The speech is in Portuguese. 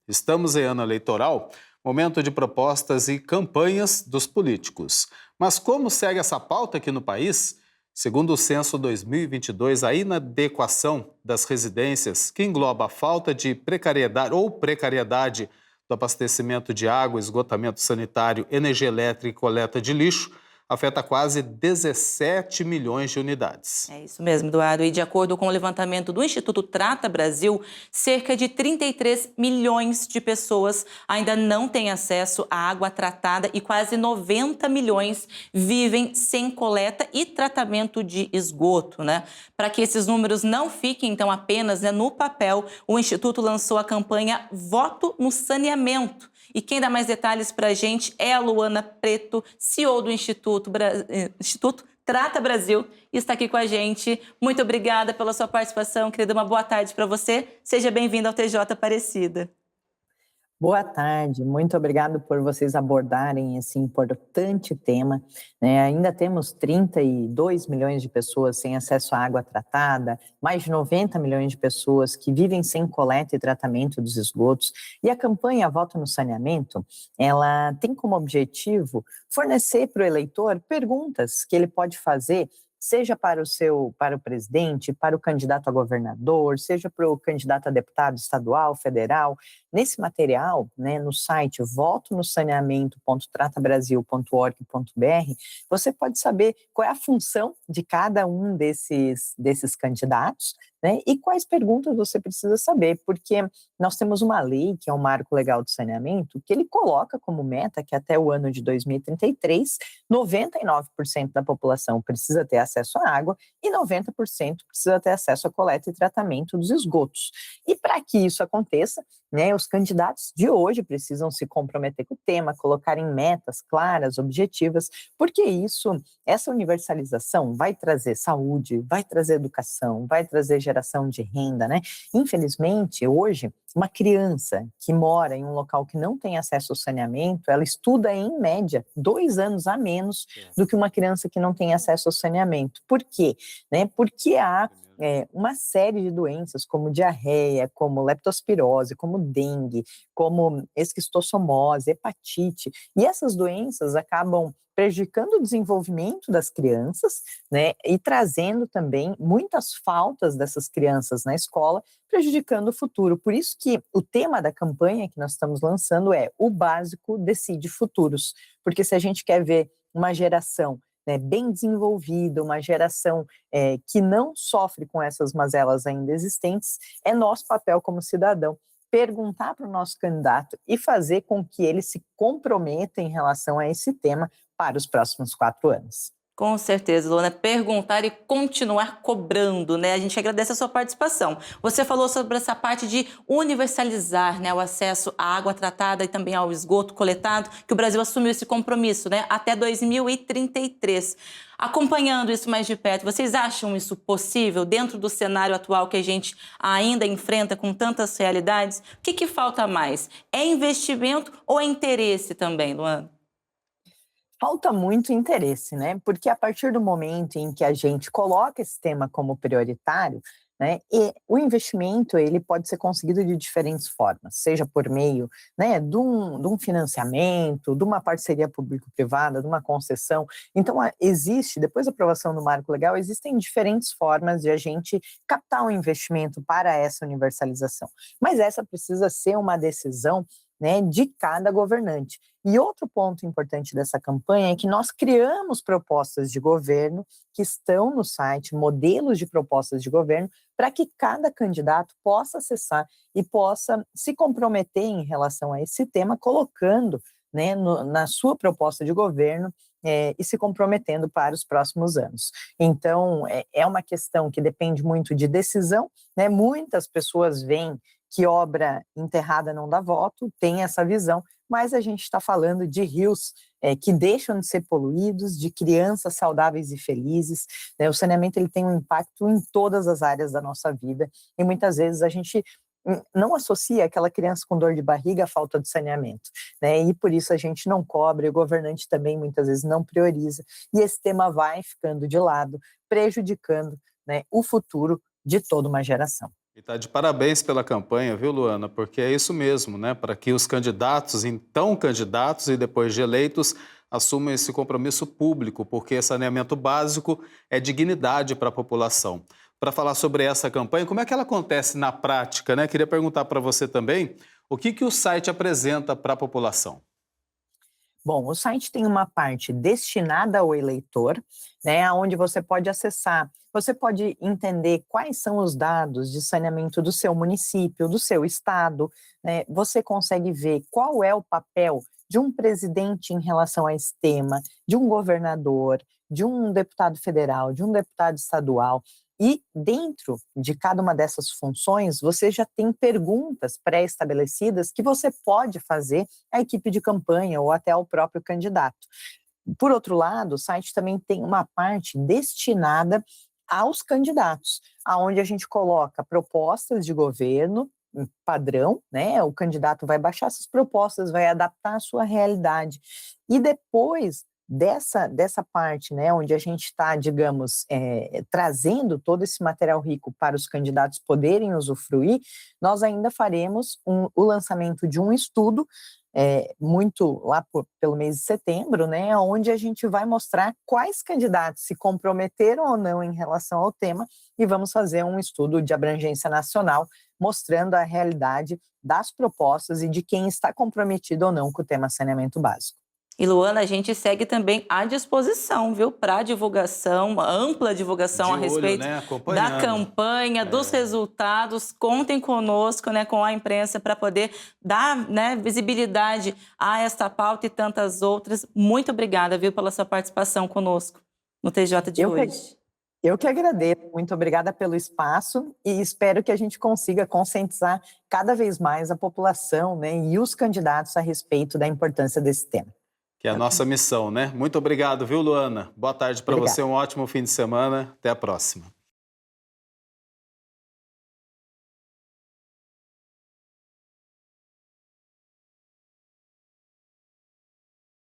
Estamos em ano eleitoral, momento de propostas e campanhas dos políticos. Mas como segue essa pauta aqui no país? Segundo o censo 2022, a inadequação das residências, que engloba a falta de precariedade do abastecimento de água, esgotamento sanitário, energia elétrica e coleta de lixo, afeta quase 17 milhões de unidades. É isso mesmo, Eduardo. E de acordo com o levantamento do Instituto Trata Brasil, cerca de 33 milhões de pessoas ainda não têm acesso à água tratada e quase 90 milhões vivem sem coleta e tratamento de esgoto, né? Para que esses números não fiquem, então, apenas no papel, o Instituto lançou a campanha Voto no Saneamento. E quem dá mais detalhes para a gente é a Luana Preto, CEO do Instituto Trata Brasil, e está aqui com a gente. Muito obrigada pela sua participação, querida. Uma boa tarde para você. Seja bem-vindo ao TJ Aparecida. Boa tarde, muito obrigado por vocês abordarem esse importante tema, né? Ainda temos 32 milhões de pessoas sem acesso à água tratada, mais de 90 milhões de pessoas que vivem sem coleta e tratamento dos esgotos. E a campanha Voto no Saneamento, ela tem como objetivo fornecer para o eleitor perguntas que ele pode fazer, seja para o presidente, para o candidato a governador, seja para o candidato a deputado estadual, federal. Nesse material, né, no site votonosaneamento.tratabrasil.org.br, você pode saber qual é a função de cada um desses candidatos, né, e quais perguntas você precisa saber, porque nós temos uma lei, que é o Marco Legal do Saneamento, que ele coloca como meta que até o ano de 2033, 99% da população precisa ter acesso à água e 90% precisa ter acesso à coleta e tratamento dos esgotos. E para que isso aconteça, né, os candidatos de hoje precisam se comprometer com o tema, colocarem metas claras, objetivas, porque essa universalização vai trazer saúde, vai trazer educação, vai trazer geração de renda, né? Infelizmente, hoje, uma criança que mora em um local que não tem acesso ao saneamento, ela estuda em média 2 anos a menos do que uma criança que não tem acesso ao saneamento. Por quê? Né? Porque há uma série de doenças, como diarreia, como leptospirose, como dengue, como esquistossomose, hepatite, e essas doenças acabam prejudicando o desenvolvimento das crianças, né, e trazendo também muitas faltas dessas crianças na escola, prejudicando o futuro. Por isso que o tema da campanha que nós estamos lançando é "O básico decide futuros", porque se a gente quer ver uma geração, né, bem desenvolvida, uma geração que não sofre com essas mazelas ainda existentes, é nosso papel como cidadão perguntar para o nosso candidato e fazer com que ele se comprometa em relação a esse tema para os próximos 4 anos. Com certeza, Luana, perguntar e continuar cobrando, né? A gente agradece a sua participação. Você falou sobre essa parte de universalizar, né, o acesso à água tratada e também ao esgoto coletado, que o Brasil assumiu esse compromisso, né, até 2033. Acompanhando isso mais de perto, vocês acham isso possível dentro do cenário atual que a gente ainda enfrenta com tantas realidades? O que falta mais? É investimento ou é interesse também, Luana? Falta muito interesse, né? Porque a partir do momento em que a gente coloca esse tema como prioritário, né, e o investimento ele pode ser conseguido de diferentes formas, seja por meio, né, de um financiamento, de uma parceria público-privada, de uma concessão. Então, existe, depois da aprovação do Marco Legal, existem diferentes formas de a gente captar um investimento para essa universalização. Mas essa precisa ser uma decisão, né, de cada governante. E outro ponto importante dessa campanha é que nós criamos propostas de governo que estão no site, modelos de propostas de governo, para que cada candidato possa acessar e possa se comprometer em relação a esse tema, colocando, né, na sua proposta de governo e se comprometendo para os próximos anos. Então, é uma questão que depende muito de decisão, né? Muitas pessoas veem que obra enterrada não dá voto, tem essa visão, mas a gente está falando de rios que deixam de ser poluídos, de crianças saudáveis e felizes, né? O saneamento ele tem um impacto em todas as áreas da nossa vida e muitas vezes a gente não associa aquela criança com dor de barriga à falta de saneamento, né? E por isso a gente não cobra, e o governante também muitas vezes não prioriza, e esse tema vai ficando de lado, prejudicando, né, o futuro de toda uma geração. E tá de parabéns pela campanha, viu, Luana? Porque é isso mesmo, né? Para que os candidatos, então candidatos e depois de eleitos, assumam esse compromisso público, porque saneamento básico é dignidade para a população. Para falar sobre essa campanha, como é que ela acontece na prática, né? Queria perguntar para você também o que o site apresenta para a população. Bom, o site tem uma parte destinada ao eleitor, né, onde você pode acessar, você pode entender quais são os dados de saneamento do seu município, do seu estado, né, você consegue ver qual é o papel de um presidente em relação a esse tema, de um governador, de um deputado federal, de um deputado estadual. E dentro de cada uma dessas funções, você já tem perguntas pré-estabelecidas que você pode fazer à equipe de campanha ou até ao próprio candidato. Por outro lado, o site também tem uma parte destinada aos candidatos, aonde a gente coloca propostas de governo padrão, né? O candidato vai baixar essas propostas, vai adaptar à sua realidade. E depois dessa parte, né, onde a gente está, digamos, trazendo todo esse material rico para os candidatos poderem usufruir, nós ainda faremos o lançamento de um estudo muito lá pelo mês de setembro, né, onde a gente vai mostrar quais candidatos se comprometeram ou não em relação ao tema e vamos fazer um estudo de abrangência nacional mostrando a realidade das propostas e de quem está comprometido ou não com o tema saneamento básico. E, Luana, a gente segue também à disposição, viu, para divulgação, ampla divulgação a respeito, né? da campanha, dos resultados. Contem conosco, né, com a imprensa, para poder dar, né, visibilidade a esta pauta e tantas outras. Muito obrigada, viu, pela sua participação conosco no TJ de hoje. Eu que agradeço. Muito obrigada pelo espaço e espero que a gente consiga conscientizar cada vez mais a população, né, e os candidatos a respeito da importância desse tema. Que é a nossa missão, né? Muito obrigado, viu, Luana? Boa tarde para você, um ótimo fim de semana. Até a próxima.